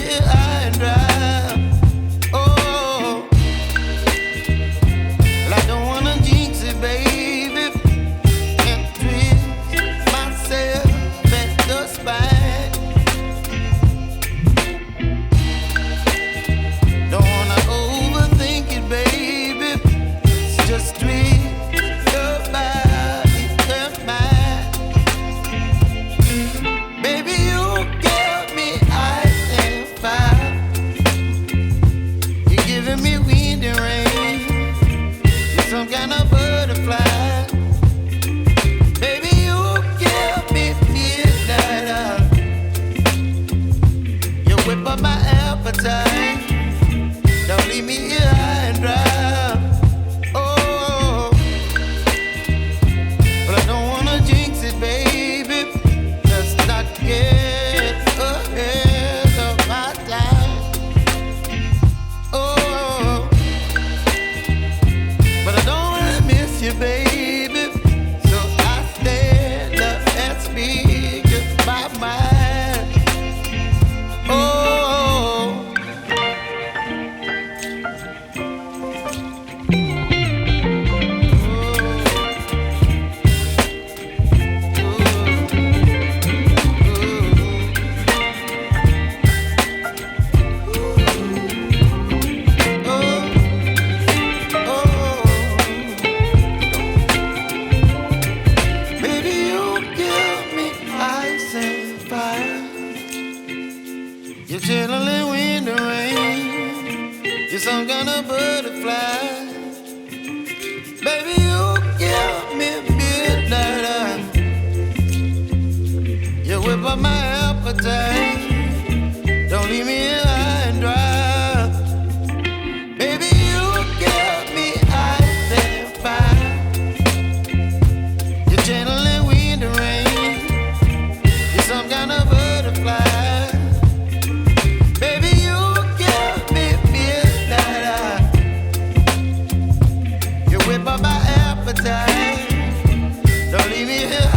here high and dry. Oh, well, I don't wanna jinx it, baby, and twist myself at the spine. Don't wanna overthink it, baby. It's just twist your body and mine. Baby, you give me ice and fire. You're giving me wind and rain. You're some kind of butterfly. Baby, you give me midnight. You whip up my appetite. Don't leave me here high and dry. Oh, but I don't wanna jinx it, baby. Let's not get ahead of my time. Oh, but I don't wanna miss you, baby. So I stand up and speak just my mind. Oh. Baby, you give me ice and fire. You're channeling wind and rain. You're some kind of butterfly. Baby, you give me midnight. You whip up my appetite. Don't leave me here high and dry. Baby, you give me ice and fire. You're channeling wind and rain. You're some kind of butterfly. Baby, you give me midnight. You whip up my appetite. Don't leave me here